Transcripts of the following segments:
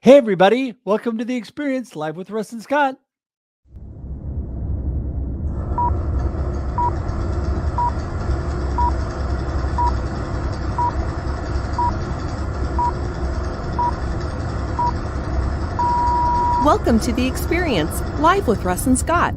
Hey, everybody. Welcome to The Experience, live with Russ and Scott. Welcome to The Experience, live with Russ and Scott.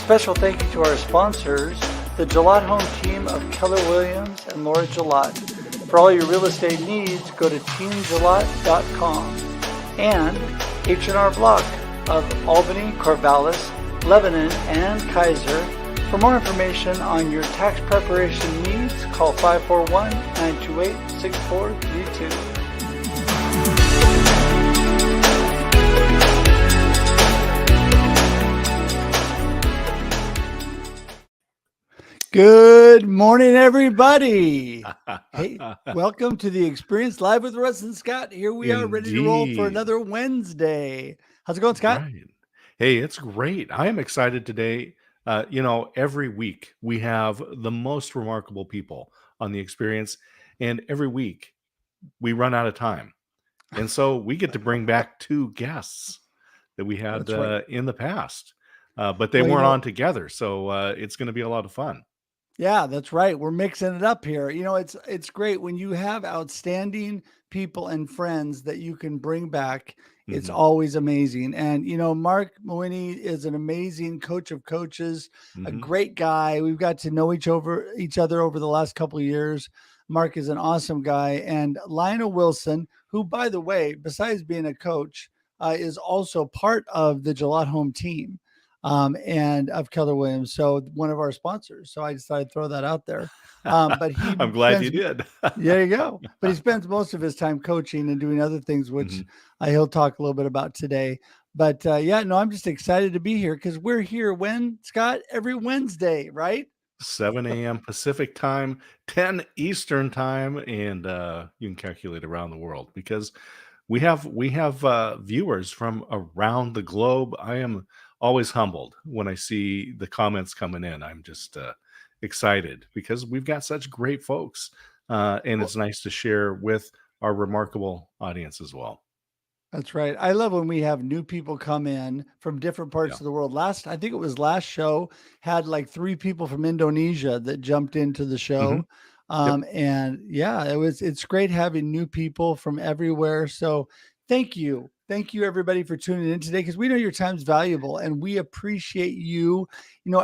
Special thank you to our sponsors, the Gillette Home team of Keller Williams and Laura Gillette. For all your real estate needs, go to teamgillette.com. And H&R Block of Albany, Corvallis, Lebanon, and Kaiser. For more information on your tax preparation needs, call 541-928-6432. Good morning, everybody. Hey, welcome to The Experience, live with Russ and Scott. Here we are, ready to roll for another Wednesday. How's it going, Scott? Right. Hey, it's great. I am excited today. Every week we have the most remarkable people on The Experience, and every week we run out of time. And so we get to bring back two guests that we had in the past, but they weren't on together. So it's going to be a lot of fun. Yeah, that's right. We're mixing it up here. You know, it's great when you have outstanding people and friends that you can bring back. It's always amazing. And, you know, Marc Mawhinney is an amazing coach of coaches, a great guy. We've got to know each other over the last couple of years. Marc is an awesome guy. And Lionel Wilson, who, by the way, besides being a coach, is also part of the Gillette Home team. And of Keller Williams, so one of our sponsors. So I decided to throw that out there. But I'm glad you did. There you go. But he spends most of his time coaching and doing other things, which he'll talk a little bit about today. But I'm just excited to be here because we're here when, Scott? Every Wednesday, right? 7 a.m. Pacific time, 10 Eastern time, and you can calculate around the world because we have viewers from around the globe. I am always humbled when I see the comments coming in. I'm just excited because we've got such great folks, and it's nice to share with our remarkable audience as well. That's right. I love when we have new people come in from different parts of the world. I think it was last show had like 3 people from Indonesia that jumped into the show. And yeah, it's great having new people from everywhere. So thank you. Thank you, everybody, for tuning in today because we know your time's valuable and we appreciate you,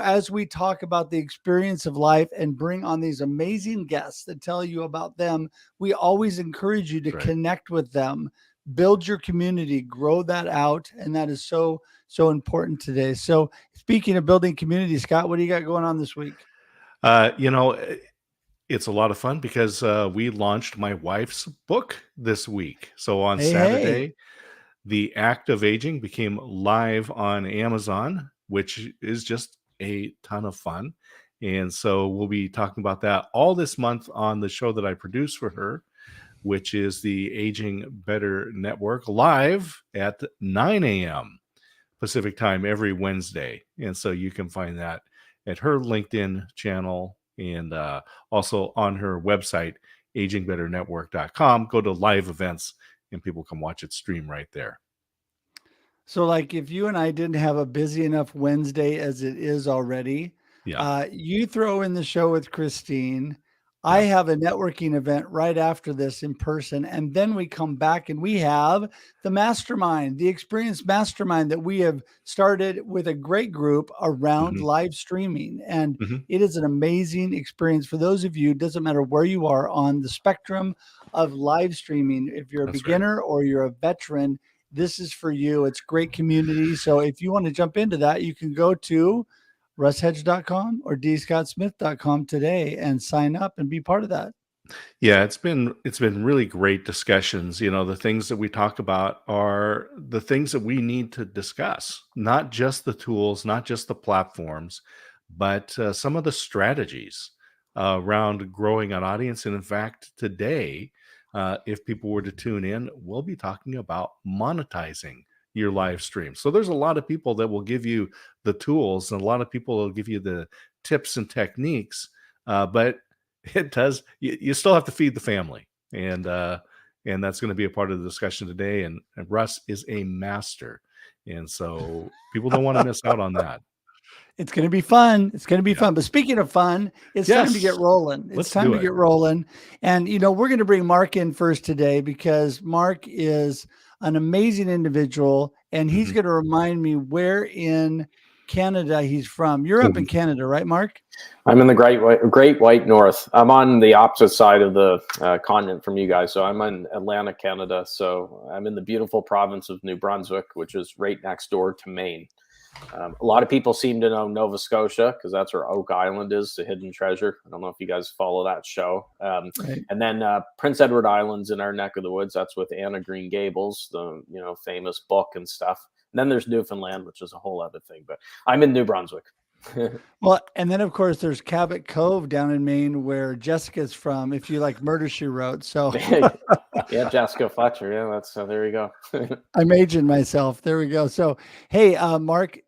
as we talk about the experience of life and bring on these amazing guests that tell you about them. We always encourage you to connect with them, build your community, grow that out. And that is so, so important today. So speaking of building community, Scott, what do you got going on this week? It's a lot of fun because we launched my wife's book this week. So on Saturday, The Act of Aging became live on Amazon, which is just a ton of fun. And so we'll be talking about that all this month on the show that I produce for her, which is the Aging Better Network, live at 9 a.m. Pacific time every Wednesday. And so you can find that at her LinkedIn channel and also on her website, agingbetternetwork.com. Go to live events and people can watch it stream right there. So like if you and I didn't have a busy enough Wednesday as it is already, you throw in the show with Christine, I have a networking event right after this in person. And then we come back and we have the mastermind, the experienced mastermind that we have started with a great group around live streaming. And it is an amazing experience for those of you. It doesn't matter where you are on the spectrum of live streaming. If you're a beginner or you're a veteran, this is for you. It's great community. So if you want to jump into that, you can go to russhedge.com or dscottsmith.com today and sign up and be part of that. Yeah, it's been really great discussions. The things that we talk about are the things that we need to discuss, not just the tools, not just the platforms, but some of the strategies around growing an audience. And in fact, today, if people were to tune in, we'll be talking about monetizing your live stream. So there's a lot of people that will give you the tools, and a lot of people will give you the tips and techniques, but it does, you still have to feed the family. And that's going to be a part of the discussion today. And Russ is a master. And so people don't want to miss out on that. It's going to be fun. It's going to be fun. But speaking of fun, it's time to get rolling. It's time to get rolling. And, we're going to bring Marc in first today because Marc is an amazing individual. And he's going to remind me where in Canada he's from. You're up in Canada, right, Marc? I'm in the Great White North. I'm on the opposite side of the continent from you guys. So I'm in Atlantic, Canada. So I'm in the beautiful province of New Brunswick, which is right next door to Maine. A lot of people seem to know Nova Scotia because that's where Oak Island is, the hidden treasure. I don't know if you guys follow that show. And then Prince Edward Island's in our neck of the woods. That's with Anna Green Gables, the famous book and stuff. And then there's Newfoundland, which is a whole other thing. But I'm in New Brunswick. Well, and then of course there's Cabot Cove down in Maine where Jessica's from, if you like Murder, She Wrote. So yeah, Jessica Fletcher. Yeah, that's there you go. I'm aging myself. There we go. So hey, Marc,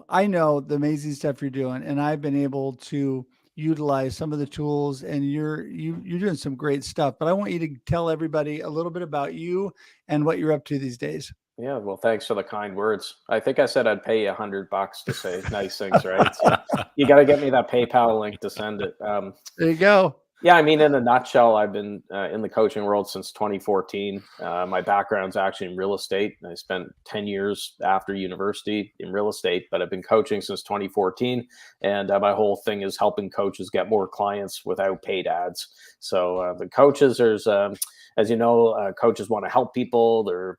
I know the amazing stuff you're doing, and I've been able to utilize some of the tools, and you're doing some great stuff. But I want you to tell everybody a little bit about you and what you're up to these days. Yeah, well, thanks for the kind words. I think I said I'd pay you $100 to say nice things, right? So you got to get me that PayPal link to send it. There you go. Yeah, I mean, in a nutshell, I've been in the coaching world since 2014. My background's actually in real estate. I spent 10 years after university in real estate, but I've been coaching since 2014. And my whole thing is helping coaches get more clients without paid ads. So the coaches, there's, as you know, coaches want to help people. They're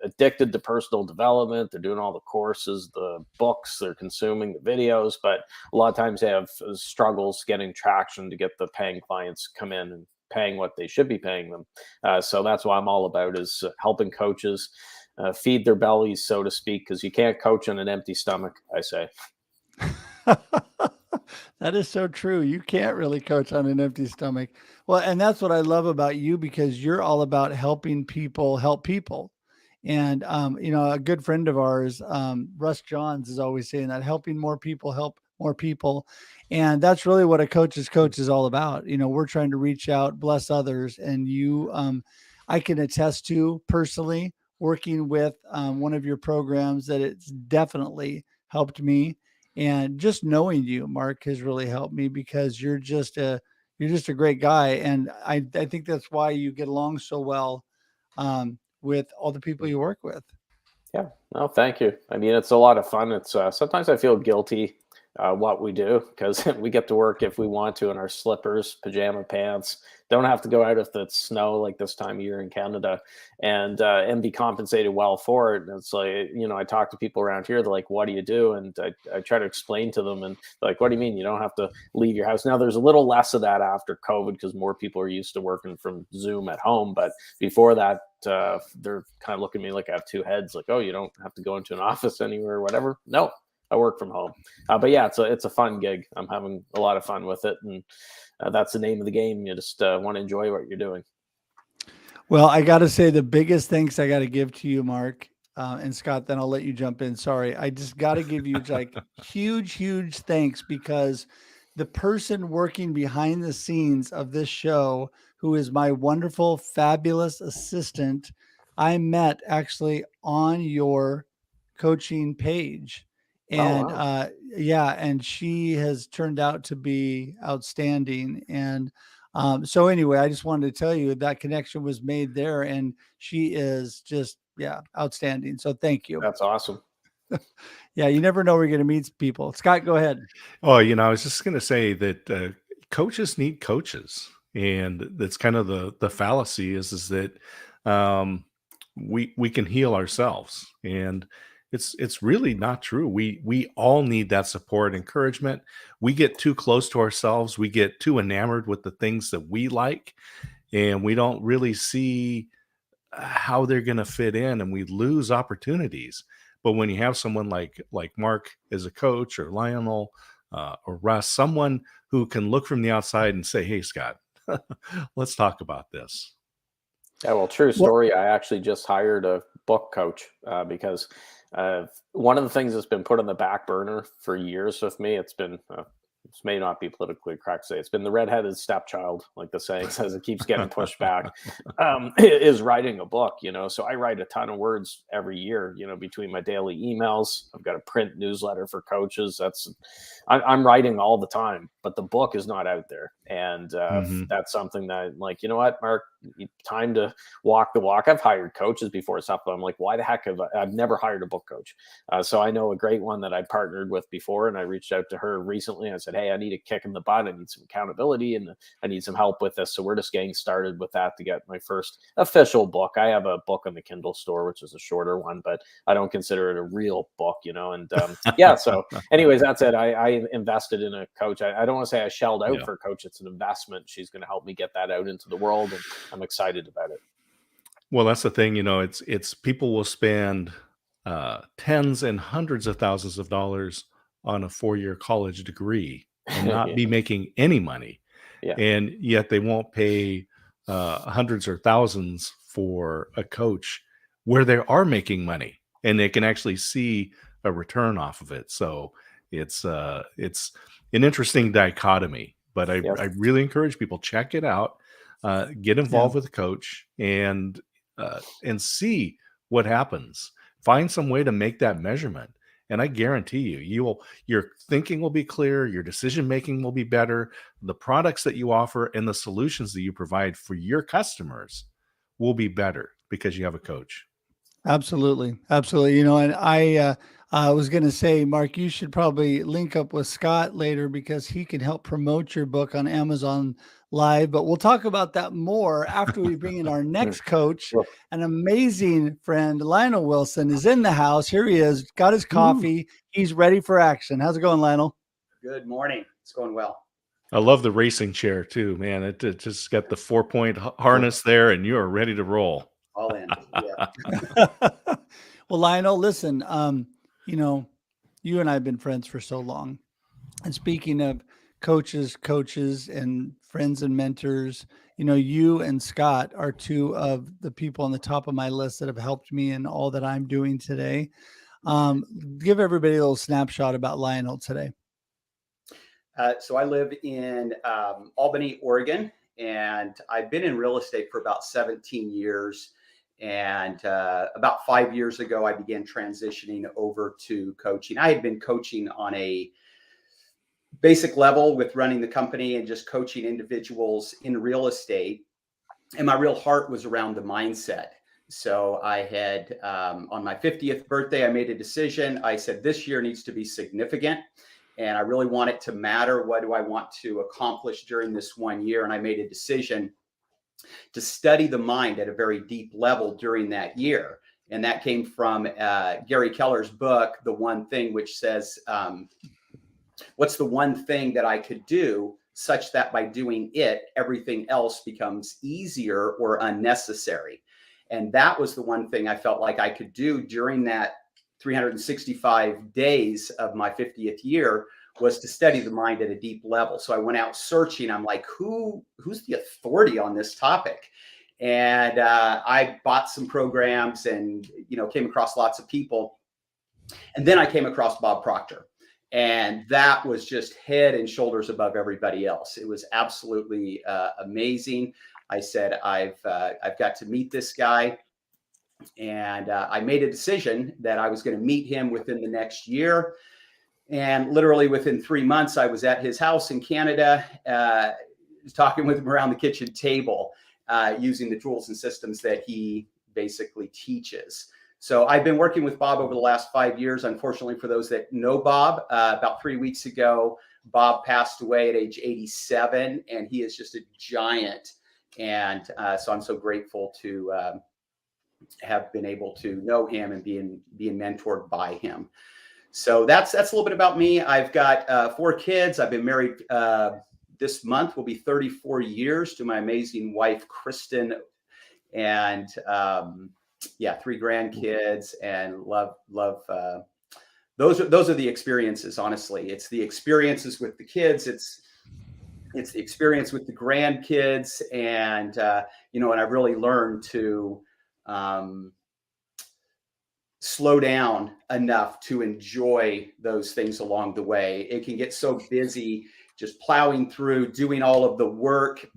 addicted to personal development. They're doing all the courses, the books, they're consuming the videos, but a lot of times they have struggles getting traction to get the paying clients come in and paying what they should be paying them. So that's what I'm all about, is helping coaches feed their bellies, so to speak, because you can't coach on an empty stomach, I say. That is so true. You can't really coach on an empty stomach. Well, and that's what I love about you, because you're all about helping people help people. And, a good friend of ours, Russ Johns, is always saying that helping more people help more people. And that's really what a coach's coach is all about. We're trying to reach out, bless others. And I can attest to personally working with one of your programs that it's definitely helped me. And just knowing you, Marc, has really helped me, because you're just a great guy. And I think that's why you get along so well with all the people you work with. Yeah, no, thank you. I mean, it's a lot of fun. It's sometimes I feel guilty what we do, because we get to work if we want to in our slippers, pajama pants, don't have to go out if it's snow like this time of year in Canada, and be compensated well for it. And it's like, I talk to people around here, they're like, what do you do? And I try to explain to them, and they're like, what do you mean you don't have to leave your house? Now there's a little less of that after COVID, because more people are used to working from Zoom at home. But before that, they're kind of looking at me like I have two heads, like, oh, you don't have to go into an office anywhere or whatever. No, I work from home. But yeah, it's a fun gig. I'm having a lot of fun with it. And that's the name of the game. You just want to enjoy what you're doing. Well, I got to say the biggest thanks I got to give to you, Marc, and Scott, then I'll let you jump in. Sorry. I just got to give you like huge thanks, because the person working behind the scenes of this show, who is my wonderful, fabulous assistant, I met actually on your coaching page. And oh, wow. and she has turned out to be outstanding. And So anyway, I just wanted to tell you that connection was made there, and she is just, outstanding. So thank you. That's awesome. Yeah. You never know where you're going to meet people. Scott, go ahead. Oh, I was just going to say that coaches need coaches, and that's kind of the fallacy is that we can heal ourselves, and it's really not true. We all need that support, encouragement. We get too close to ourselves. We get too enamored with the things that we like, and we don't really see how they're going to fit in, and we lose opportunities. But when you have someone like Marc as a coach, or Lionel, or Russ, someone who can look from the outside and say, "Hey, Scott, let's talk about this." Yeah, well, true story. I actually just hired a book coach because one of the things that's been put on the back burner for years with me, it's been, this may not be politically correct to say, it's been the redheaded stepchild, like the saying says, it keeps getting pushed back, is writing a book, So I write a ton of words every year, between my daily emails. I've got a print newsletter for coaches. I'm writing all the time, but the book is not out there. And that's something that I'm like, you know what, Marc, time to walk the walk. I've hired coaches before stuff, but I'm like, why the heck I've never hired a book coach. So I know a great one that I partnered with before, and I reached out to her recently. And I said, hey, I need a kick in the butt. I need some accountability, and I need some help with this. So we're just getting started with that to get my first official book. I have a book on the Kindle store, which is a shorter one, but I don't consider it a real book, and so anyways, that's it. I invested in a coach. I don't want to say I shelled out for a coach. It's an investment. She's going to help me get that out into the world, and I'm excited about it. Well, that's the thing, it's people will spend tens and hundreds of thousands of dollars on a 4-year college degree and not be making any money. Yeah. And yet they won't pay hundreds or thousands for a coach where they are making money and they can actually see a return off of it. So it's an interesting dichotomy, but I really encourage people, check it out, get involved with a coach, and see what happens. Find some way to make that measurement. And I guarantee you, your thinking will be clear, your decision making will be better, the products that you offer and the solutions that you provide for your customers will be better because you have a coach. Absolutely. Absolutely. And I was going to say, Marc, you should probably link up with Scott later because he can help promote your book on Amazon Live, but we'll talk about that more after we bring in our next coach. An amazing friend, Lionel Wilson, is in the house. Here he is, got his coffee. He's ready for action. How's it going, Lionel? Good morning. It's going well. I love the racing chair too, man. It just got the 4-point harness there, and you are ready to roll. All in. Yeah. Well, Lionel, listen, you and I have been friends for so long. And speaking of coaches and friends and mentors, you and Scott are two of the people on the top of my list that have helped me in all that I'm doing today. Give everybody a little snapshot about Lionel today. So I live in Albany, Oregon, and I've been in real estate for about 17 years. And about 5 years ago, I began transitioning over to coaching. I had been coaching on a basic level with running the company and just coaching individuals in real estate. And my real heart was around the mindset. So I had, on my 50th birthday, I made a decision. I said, this year needs to be significant. And I really want it to matter. What do I want to accomplish during this 1 year? And I made a decision to study the mind at a very deep level during that year. And that came from Gary Keller's book, The One Thing, which says, what's the one thing that I could do such that by doing it, everything else becomes easier or unnecessary? And that was the one thing I felt like I could do during that 365 days of my 50th year, was to study the mind at a deep level. So I went out searching. I'm like, who's the authority on this topic? And I bought some programs and, came across lots of people. And then I came across Bob Proctor. And that was just head and shoulders above everybody else. It was absolutely amazing. I said, I've got to meet this guy. And I made a decision that I was going to meet him within the next year. And literally within 3 months, I was at his house in Canada, talking with him around the kitchen table, using the tools and systems that he basically teaches. So I've been working with Bob over the last 5 years. Unfortunately, for those that know Bob, about 3 weeks ago, Bob passed away at age 87, and he is just a giant. And so I'm so grateful to have been able to know him and being mentored by him. So that's a little bit about me. I've got 4 kids. I've been married. This month will be 34 years to my amazing wife, Kristen, and 3 grandkids, and love. Those are the experiences. Honestly, it's the experiences with the kids. It's the experience with the grandkids, and and I've really learned to slow down enough to enjoy those things along the way. It can get so busy just plowing through, doing all of the work,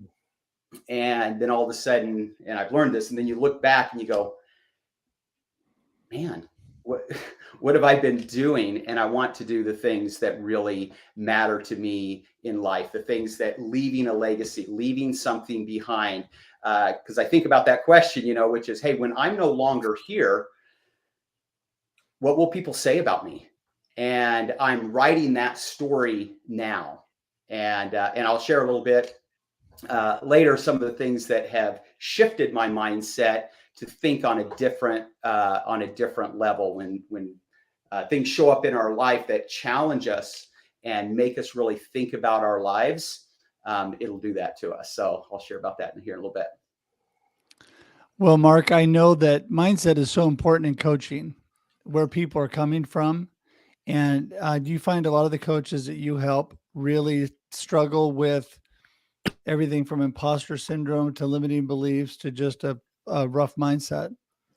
and then all of a sudden, and I've learned this, and then you look back and you go, man, what have I been doing? And I want to do the things that really matter to me in life, the things that leaving a legacy, leaving something behind. Because I think about that question, which is, hey, when I'm no longer here, what will people say about me? And I'm writing that story now. And I'll share a little bit later some of the things that have shifted my mindset to think on a different level when things show up in our life that challenge us and make us really think about our lives. It'll do that to us. So I'll share about that in here in a little bit. Well, Marc, I know that mindset is so important in coaching, where people are coming from. And do you find a lot of the coaches that you help really struggle with everything from imposter syndrome to limiting beliefs to just a rough mindset?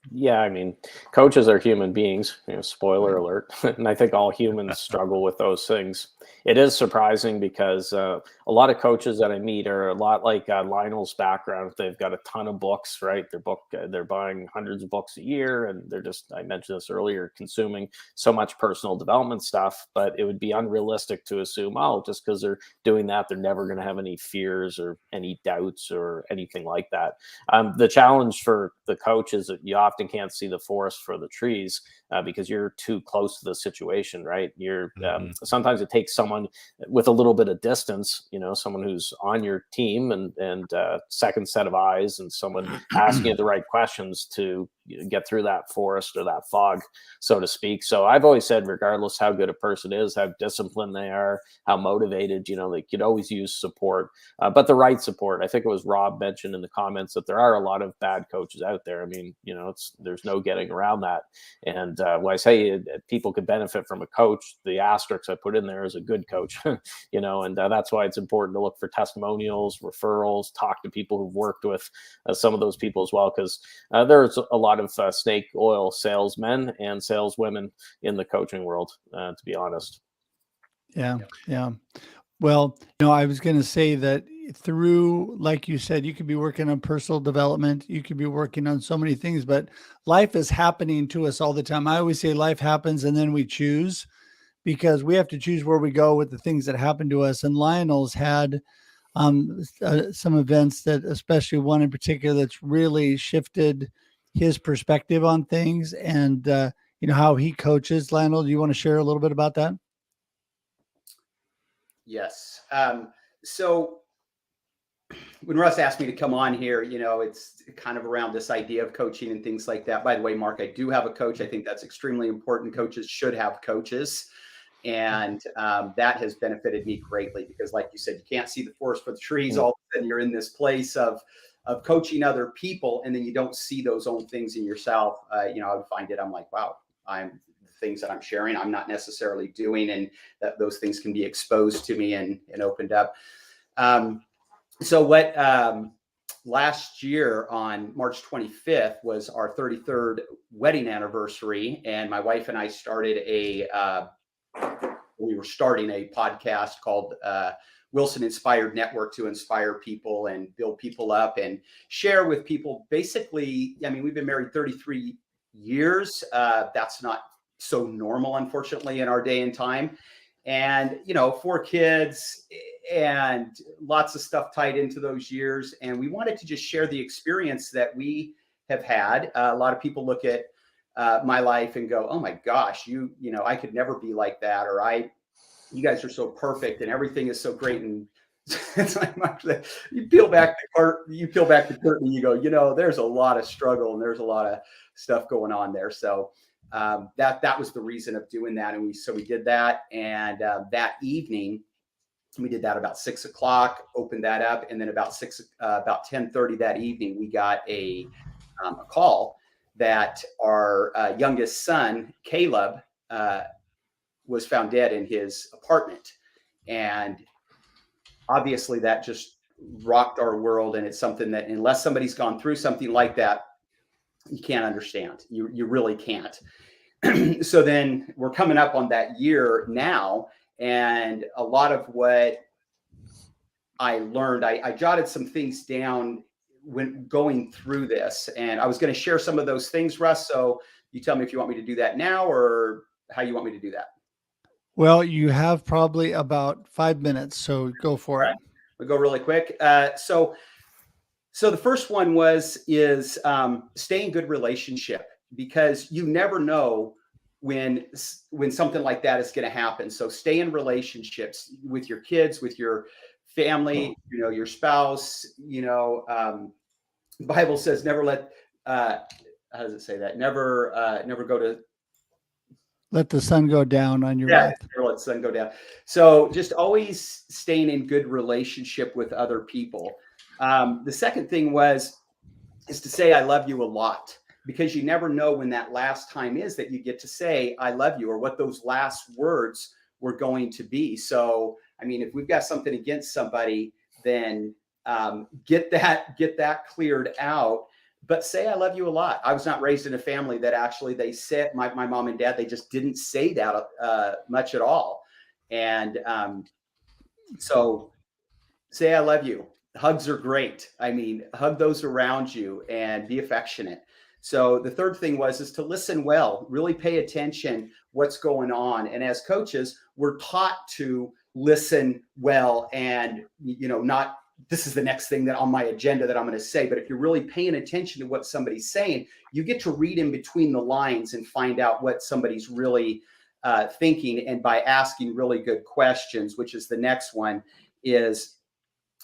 Yeah, I mean, coaches are human beings, spoiler alert. And I think all humans struggle with those things. It is surprising because a lot of coaches that I meet are a lot like Lionel's background. They've got a ton of books, right? They're buying hundreds of books a year, and they're just, I mentioned this earlier, consuming so much personal development stuff. But it would be unrealistic to assume, just because they're doing that, they're never going to have any fears or any doubts or anything like that. The challenge for the coach is that you often can't see the forest for the trees because you're too close to the situation, right? You're sometimes it takes someone with a little bit of distance, someone who's on your team and second set of eyes, and someone asking you the right questions to get through that forest or that fog, so to speak. So I've always said, regardless how good a person is, how disciplined they are, how motivated, they could always use support, but the right support. I think it was Rob mentioned in the comments that there are a lot of bad coaches out there. I mean, there's no getting around that. And when I say people could benefit from a coach, the asterisk I put in there is a good coach, and that's why it's important to look for testimonials, referrals, talk to people who've worked with some of those people as well, because there's a lot of snake oil salesmen and saleswomen in the coaching world, to be honest. Yeah. Well, I was going to say that through, like you said, you could be working on personal development, you could be working on so many things, but life is happening to us all the time. I always say life happens and then we choose, because we have to choose where we go with the things that happen to us. And Lionel's had some events, that especially one in particular that's really shifted his perspective on things, and how he coaches. Lionel, do you want to share a little bit about that? Yes. So when Russ asked me to come on here, it's kind of around this idea of coaching and things like that. By the way, Marc, I do have a coach. I think that's extremely important. Coaches should have coaches. And that has benefited me greatly, because like you said, you can't see the forest for the trees. All of a sudden you're in this place of coaching other people, and then you don't see those own things in yourself. I would find it, I'm like, wow, the things that I'm sharing, I'm not necessarily doing, and that those things can be exposed to me and opened up. So what last year on March 25th was our 33rd wedding anniversary, and my wife and I started we were starting a podcast called Wilson Inspired Network, to inspire people and build people up and share with people. Basically, I mean, we've been married 33 years. That's not so normal, unfortunately, in our day and time. And, 4 kids, and lots of stuff tied into those years. And we wanted to just share the experience that we have had. A lot of people look at my life and go, "Oh my gosh, you know, I could never be like that," or you guys are so perfect and everything is so great. And it's like you peel back the curtain and you go, you know, there's a lot of struggle and there's a lot of stuff going on there. So that was the reason of doing that. And we did that. And that evening we did that about 6 o'clock, opened that up. And then about 10:30 that evening, we got a call that our youngest son, Caleb, was found dead in his apartment. And obviously that just rocked our world. And it's something that unless somebody's gone through something like that, you can't understand. You really can't. So then we're coming up on that year now. And a lot of what I learned, I jotted some things down when going through this. And I was going to share some of those things, Russ. So you tell me if you want me to do that now or how you want me to do that. Well, you have probably about 5 minutes, so go for it. We'll go really quick. So the first one is stay in good relationship, because you never know when something like that is going to happen. So stay in relationships with your kids, with your family, you know, your spouse. You know, the Bible says never let. How does it say that? Never go to. Let the sun go down on your wrath. Never let the sun go down. So just always staying in good relationship with other people. The second thing is to say, I love you a lot, because you never know when that last time is that you get to say, I love you, or what those last words were going to be. So, I mean, if we've got something against somebody, then get that cleared out. But say, I love you a lot. I was not raised in a family that actually they said, my mom and dad, they just didn't say that much at all. And so say, I love you. Hugs are great. I mean, hug those around you and be affectionate. So the third thing is to listen well, really pay attention what's going on. And as coaches, we're taught to listen well and, you know, not, this is the next thing that on my agenda that I'm going to say. But if you're really paying attention to what somebody's saying, you get to read in between the lines and find out what somebody's really thinking. And by asking really good questions, which is the next one, is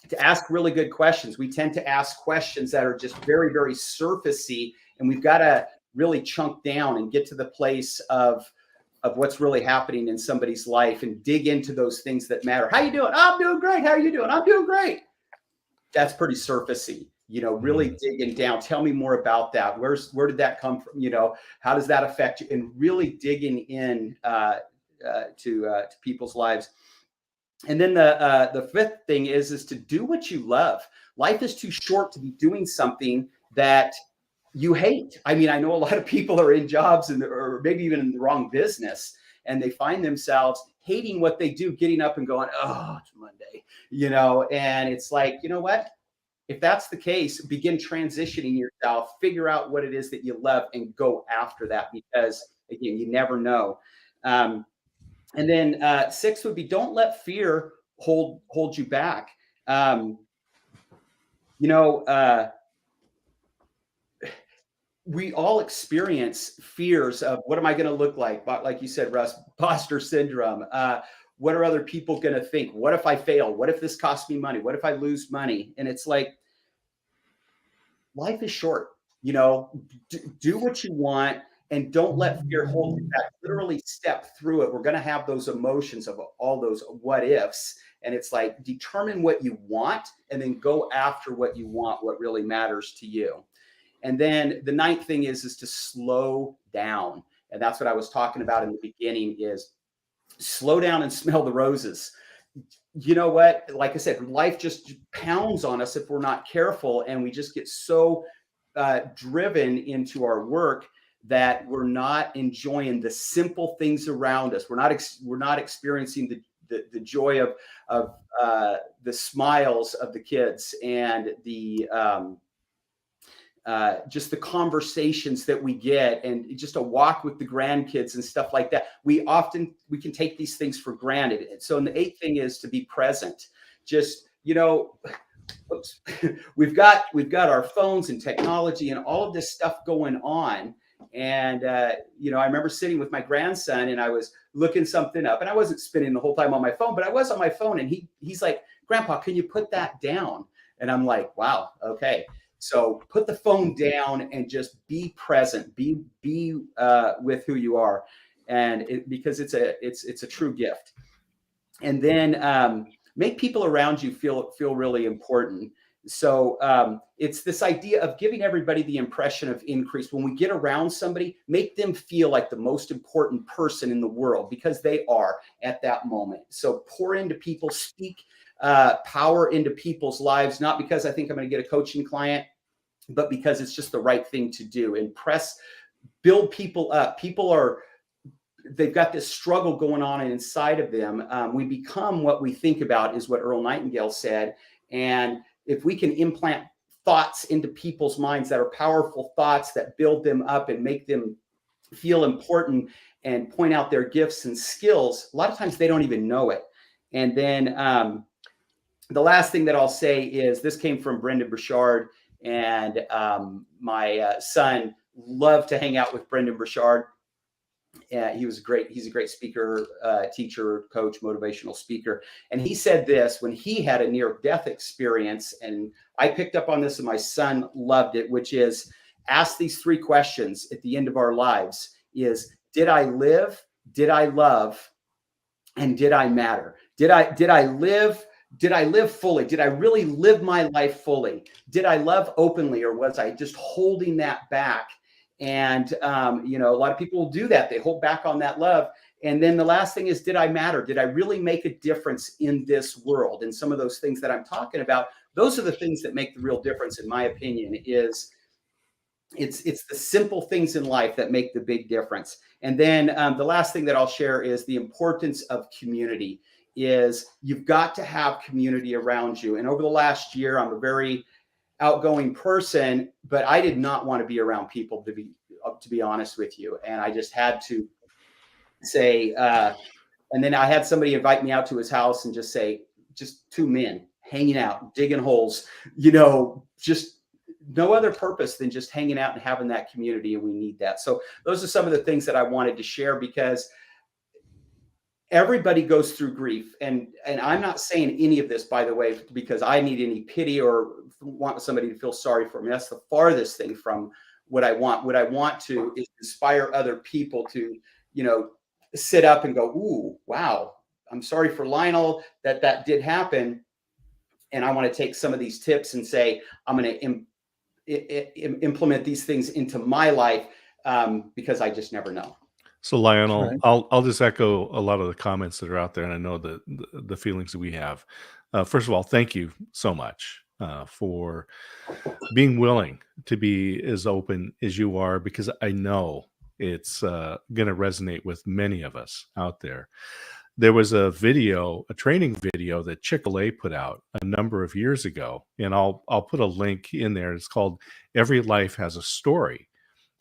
to ask really good questions. We tend to ask questions that are just very, very surfacey, and we've got to really chunk down and get to the place of what's really happening in somebody's life and dig into those things that matter. How you doing? I'm doing great. How are you doing? I'm doing great. That's pretty surfacey, you know, really digging down. Tell me more about that. Where did that come from? You know, how does that affect you? And really digging in to people's lives. And then the fifth thing is to do what you love. Life is too short to be doing something that you hate. I mean, I know a lot of people are in jobs or maybe even in the wrong business, and they find themselves hating what they do, getting up and going, oh, it's Monday, you know, and it's like, you know what? If that's the case, begin transitioning yourself, figure out what it is that you love and go after that, because again, you never know. And then 6 would be, don't let fear hold you back. We all experience fears of what am I going to look like? But like you said, Russ, imposter syndrome. What are other people going to think? What if I fail? What if this costs me money? What if I lose money? And it's like, life is short, you know, do what you want and don't let fear hold you back. Literally step through it. We're going to have those emotions of all those what ifs. And it's like, determine what you want and then go after what you want, what really matters to you. And then the 9th thing is to slow down. And that's what I was talking about in the beginning, is slow down and smell the roses. You know what? Like I said, life just pounds on us if we're not careful. And we just get so driven into our work that we're not enjoying the simple things around us. We're not experiencing the joy of the smiles of the kids and the just the conversations that we get, and just a walk with the grandkids and stuff like that. We can take these things for granted. So the 8th thing is to be present. just, oops, we've got our phones and technology and all of this stuff going on. And, I remember sitting with my grandson and I was looking something up, and I wasn't spinning the whole time on my phone, but I was on my phone, and he's like, "Grandpa, can you put that down?" And I'm like, wow, okay. So put the phone down and just be present, be with who you are. And because it's a true gift. And then make people around you feel really important. So it's this idea of giving everybody the impression of increase. When we get around somebody, make them feel like the most important person in the world, because they are at that moment. So pour into people, speak power into people's lives, not because I think I'm going to get a coaching client, but because it's just the right thing to do. And build people up. They've got this struggle going on inside of them. We become what we think about, is what Earl Nightingale said. And if we can implant thoughts into people's minds that are powerful thoughts that build them up and make them feel important and point out their gifts and skills, a lot of times they don't even know it. And then the last thing that I'll say is, this came from Brendan Burchard, and my son loved to hang out with Brendan Burchard. He's a great speaker, teacher, coach, motivational speaker. And he said this when he had a near-death experience, and I picked up on this and my son loved it, which is, ask these 3 questions at the end of our lives is, did I live? Did I love? And did I matter? Did I live? Did I live fully? Did I really live my life fully? Did I love openly, or was I just holding that back? And, a lot of people will do that. They hold back on that love. And then the last thing is, did I matter? Did I really make a difference in this world? And some of those things that I'm talking about, those are the things that make the real difference, in my opinion. Is it's the simple things in life that make the big difference. And then the last thing that I'll share is the importance of community. Is you've got to have community around you. And over the last year, I'm a very outgoing person, but I did not want to be around people, to be honest with you. And I just had to say, and then I had somebody invite me out to his house and just say, just 2 men hanging out, digging holes, just no other purpose than just hanging out and having that community. And we need that. So those are some of the things that I wanted to share, because everybody goes through grief. And I'm not saying any of this, by the way, because I need any pity or want somebody to feel sorry for me. That's the farthest thing from what I want. What I want to is inspire other people to, sit up and go, ooh, wow, I'm sorry for Lionel that did happen. And I want to take some of these tips and say, I'm going to implement these things into my life, because I just never know. So Lionel, Right. I'll just echo a lot of the comments that are out there, and I know the feelings that we have. First of all, thank you so much for being willing to be as open as you are, because I know it's going to resonate with many of us out there. There was a training video that Chick-fil-A put out a number of years ago, and I'll put a link in there. It's called "Every Life Has a Story."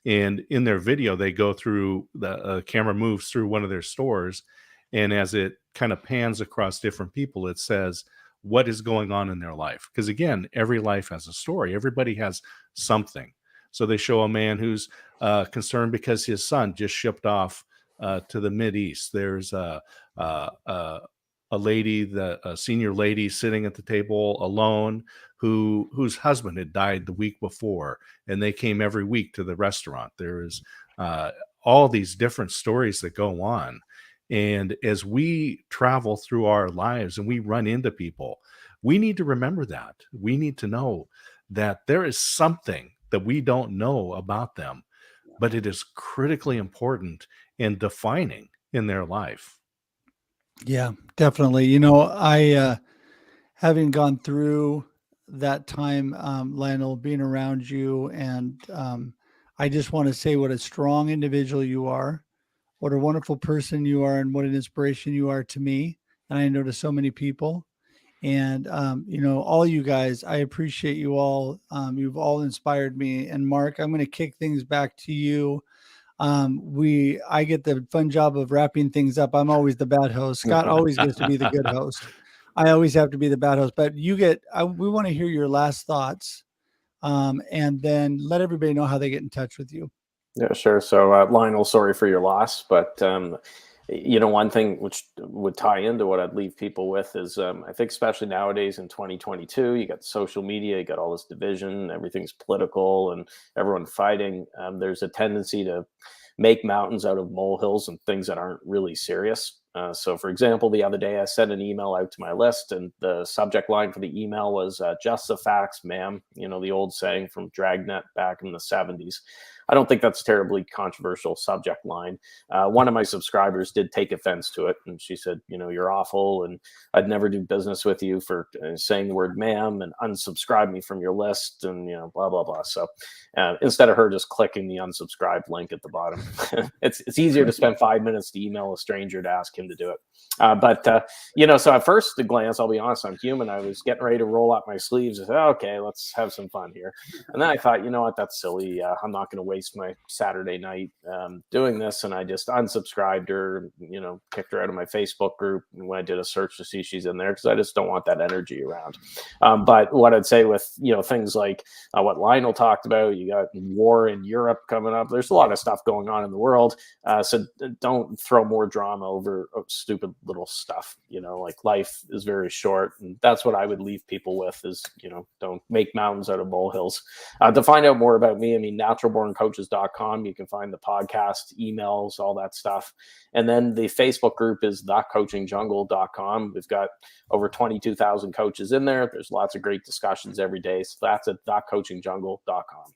And in their video, they go through, the camera moves through one of their stores. And as it kind of pans across different people, it says what is going on in their life. Because again, every life has a story. Everybody has something. So they show a man who's concerned because his son just shipped off to the Mideast. There's a lady, a senior lady sitting at the table alone, whose husband had died the week before, and they came every week to the restaurant. There is all these different stories that go on. And as we travel through our lives and we run into people, we need to remember that. We need to know that there is something that we don't know about them, but it is critically important and defining in their life. Yeah, definitely. I, having gone through that time, Lionel, being around you, and I just want to say what a strong individual you are, what a wonderful person you are, and what an inspiration you are to me. And I know to so many people. And, all you guys, I appreciate you all. You've all inspired me. And Marc, I'm going to kick things back to you. I get the fun job of wrapping things up. I'm always the bad host. Scott always gets to be the good host. I always have to be the bad host, but we want to hear your last thoughts, and then let everybody know how they get in touch with you. Yeah, sure. So, Lionel, sorry for your loss, but one thing which would tie into what I'd leave people with is, I think especially nowadays in 2022, you got social media, you got all this division, everything's political and everyone fighting. There's a tendency to make mountains out of molehills and things that aren't really serious. So, for example, the other day I sent an email out to my list, and the subject line for the email was "Just the facts, ma'am." You know, the old saying from Dragnet back in the 70s. I don't think that's a terribly controversial subject line. One of my subscribers did take offense to it, and she said, "You're awful, and I'd never do business with you for saying the word ma'am, and unsubscribe me from your list," and blah blah blah. So instead of her just clicking the unsubscribe link at the bottom, it's easier to spend 5 minutes to email a stranger to ask him to do it. So at first glance, I'll be honest, I'm human. I was getting ready to roll up my sleeves and say, "Okay, let's have some fun here." And then I thought, you know what, that's silly. I'm not going to waste my Saturday night doing this. And I just unsubscribed her, kicked her out of my Facebook group. And when I did a search to see she's in there, because I just don't want that energy around. But what I'd say with, things like what Lionel talked about, you got war in Europe coming up. There's a lot of stuff going on in the world. So don't throw more drama over stupid little stuff. Like life is very short. And that's what I would leave people with is, don't make mountains out of molehills. To find out more about me, naturalborncoaches.com. You can find the podcast, emails, all that stuff. And then the Facebook group is thecoachingjungle.com. We've got over 22,000 coaches in there. There's lots of great discussions every day. So that's at thecoachingjungle.com.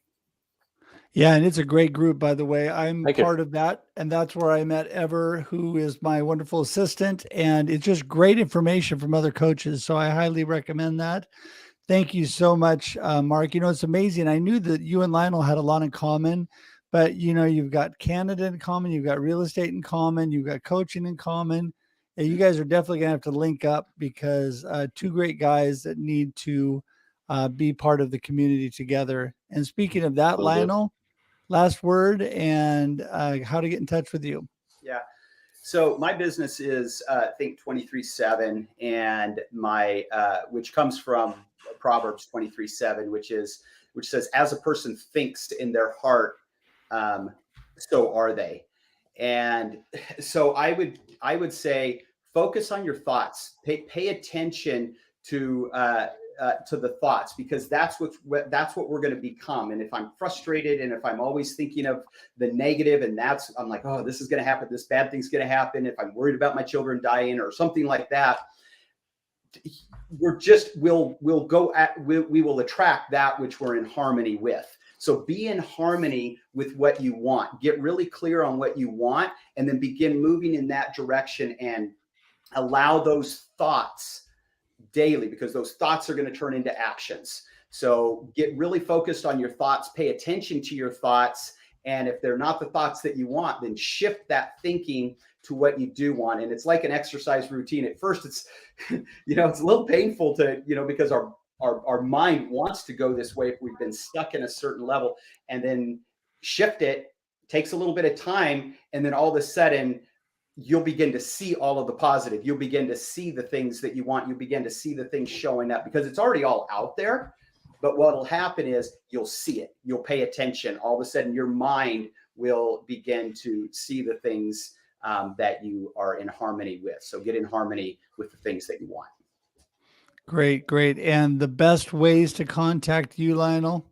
Yeah, and it's a great group, by the way. I'm Thank you. part of that, and that's where I met Ever, who is my wonderful assistant, and it's just great information from other coaches, so I highly recommend that. Thank you so much, Marc. It's amazing. I knew that you and Lionel had a lot in common, but, you've got Canada in common, you've got real estate in common, you've got coaching in common. And you guys are definitely going to have to link up because two great guys that need to be part of the community together. And speaking of that, Lionel, last word and how to get in touch with you. Yeah. So my business is Think 23/7, and my which comes from Proverbs 23:7, which says, "As a person thinks in their heart, so are they." And so I would say focus on your thoughts. Pay attention to the thoughts, because that's what we're going to become. And if I'm frustrated and if I'm always thinking of the negative, and I'm like, oh, this is going to happen, this bad thing's going to happen, if I'm worried about my children dying or something like that, we will attract that which we're in harmony with. So be in harmony with what you want. Get really clear on what you want, and then begin moving in that direction, and allow those thoughts daily, because those thoughts are going to turn into actions. So get really focused on your thoughts, pay attention to your thoughts. And if they're not the thoughts that you want, then shift that thinking to what you do want. And it's like an exercise routine. At first it's, it's a little painful to, because our mind wants to go this way if we've been stuck in a certain level, and then shift it takes a little bit of time. And then all of a sudden, you'll begin to see all of the positive. You'll begin to see the things that you want. You'll begin to see the things showing up, because it's already all out there. But what will happen is you'll see it. You'll pay attention. All of a sudden, your mind will begin to see the things that you are in harmony with. So get in harmony with the things that you want. Great, great. And the best ways to contact you, Lionel?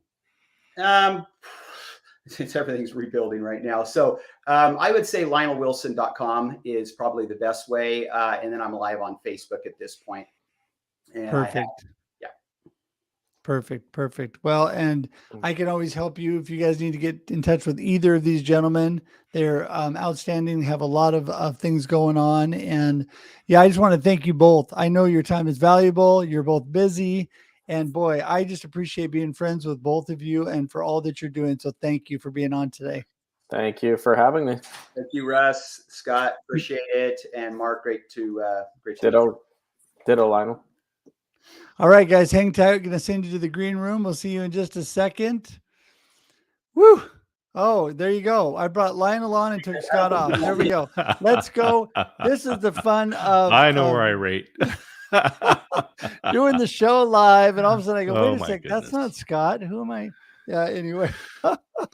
Since everything's rebuilding right now. So I would say LionelWilson.com is probably the best way. And then I'm live on Facebook at this point. And perfect. Perfect. Well, and I can always help you if you guys need to get in touch with either of these gentlemen. They're outstanding, have a lot of things going on. And yeah, I just want to thank you both. I know your time is valuable. You're both busy. And boy, I just appreciate being friends with both of you and for all that you're doing. So thank you for being on today. Thank you for having me. Thank you, Russ, Scott. Appreciate it. And Marc, great to Ditto, Lionel. All right, guys, hang tight. We're going to send you to the green room. We'll see you in just a second. Woo. Oh, there you go. I brought Lionel on and took Scott off. There we go. Let's go. This is the fun of... I know where I rate. doing the show live, and all of a sudden I go, Oh wait a my sec, that's not goodness. Scott. Who am I? Yeah. Anyway.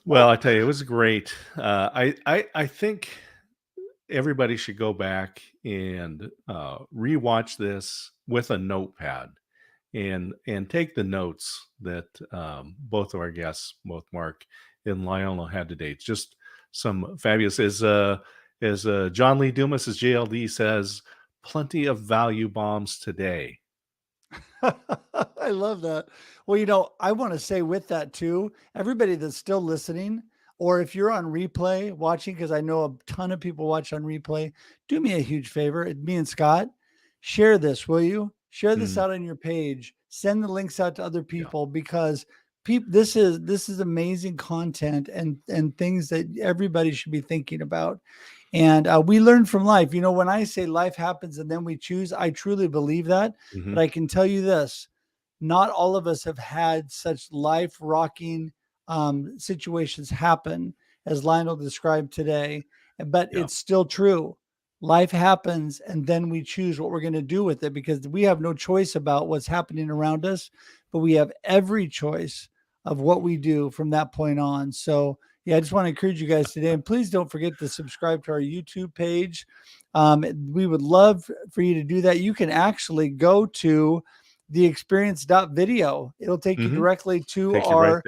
Well, I tell you, it was great. I think everybody should go back and rewatch this with a notepad and take the notes that both of our guests, both Marc and Lionel, had today. It's just some fabulous. As John Lee Dumas, as JLD says, plenty of value bombs today. I love that. Well, I want to say with that too, everybody that's still listening, or if you're on replay watching, because I know a ton of people watch on replay, do me a huge favor. Me and Scott, share this, will you? Share this out on your page. Send the links out to other people because this is amazing content and things that everybody should be thinking about. And we learn from life. When I say life happens and then we choose, I truly believe that. But I can tell you this, not all of us have had such life rocking situations happen as Lionel described today, but it's still true. Life happens and then we choose what we're going to do with it because we have no choice about what's happening around us, but we have every choice of what we do from that point on. So yeah, I just want to encourage you guys today, and please don't forget to subscribe to our YouTube page. We would love for you to do that. You can actually go to theexperience.video. It'll take you directly to our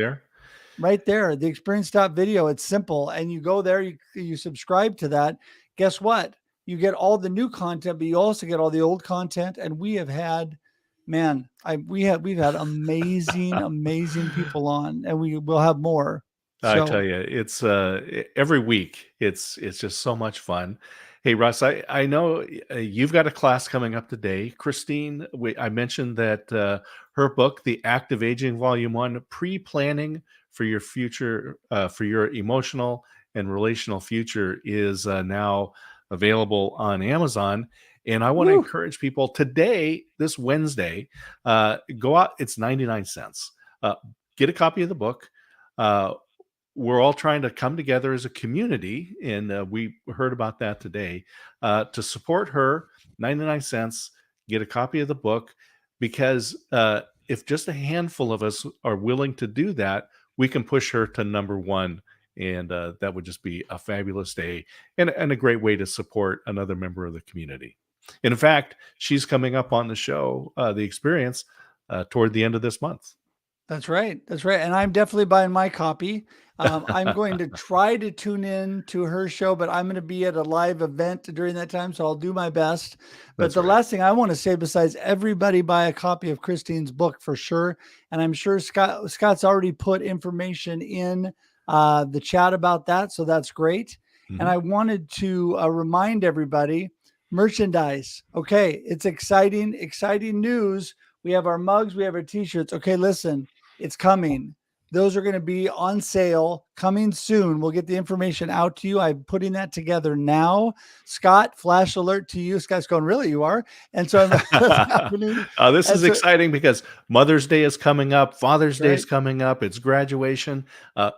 right there, the experience.video. It's simple. And you go there, you subscribe to that. Guess what? You get all the new content, but you also get all the old content. And we have had, we've had amazing people on, and we will have more. I tell you, it's every week. It's just so much fun. Hey, Russ, I know you've got a class coming up today. Christine, I mentioned that her book, The Active Aging Volume 1, Pre-Planning for Your Future, for Your Emotional and Relational Future, is now available on Amazon. And I want to encourage people today, this Wednesday, go out. It's 99 cents. Get a copy of the book. We're all trying to come together as a community, and we heard about that today, to support her. 99 cents, get a copy of the book, because if just a handful of us are willing to do that, we can push her to number one, and that would just be a fabulous day and a great way to support another member of the community. And in fact, she's coming up on the show, The Experience, toward the end of this month. That's right. And I'm definitely buying my copy. I'm going to try to tune in to her show, but I'm going to be at a live event during that time, so I'll do my best. But last thing I want to say, besides everybody buy a copy of Christine's book for sure. And I'm sure Scott's already put information in the chat about that, so that's great. And I wanted to remind everybody, merchandise. Okay, it's exciting news. We have our mugs, we have our t-shirts. Okay, listen, it's coming. Those are going to be on sale coming soon. We'll get the information out to you. I'm putting that together now. Scott, flash alert to you. Scott's going, really, you are? And so that's happening. This is exciting because Mother's Day is coming up. Father's Day is coming up. It's graduation.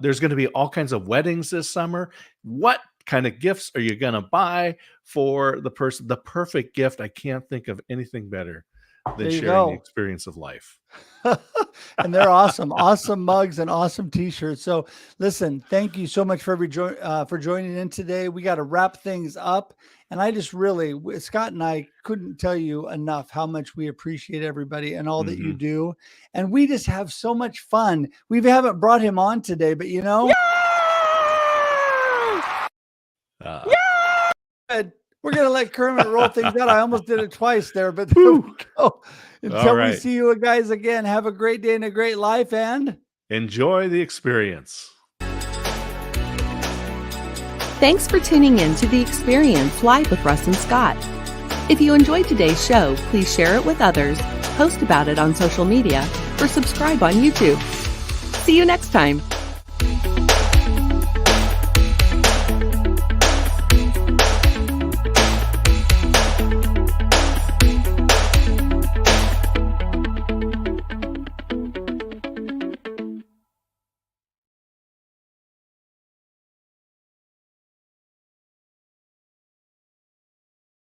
There's going to be all kinds of weddings this summer. What kind of gifts are you going to buy for the person? The perfect gift. I can't think of anything better than sharing the experience of life. And they're awesome mugs and awesome t-shirts. So listen, thank you so much for joining in today. We got to wrap things up. And I just really, Scott and I couldn't tell you enough how much we appreciate everybody and all that you do. And we just have so much fun. We haven't brought him on today, but we're going to let Kermit roll things out. I almost did it twice there, but there we go. Until we see you guys again, have a great day and a great life, and enjoy the experience. Thanks for tuning in to The Experience Live with Russ and Scott. If you enjoyed today's show, please share it with others, post about it on social media, or subscribe on YouTube. See you next time.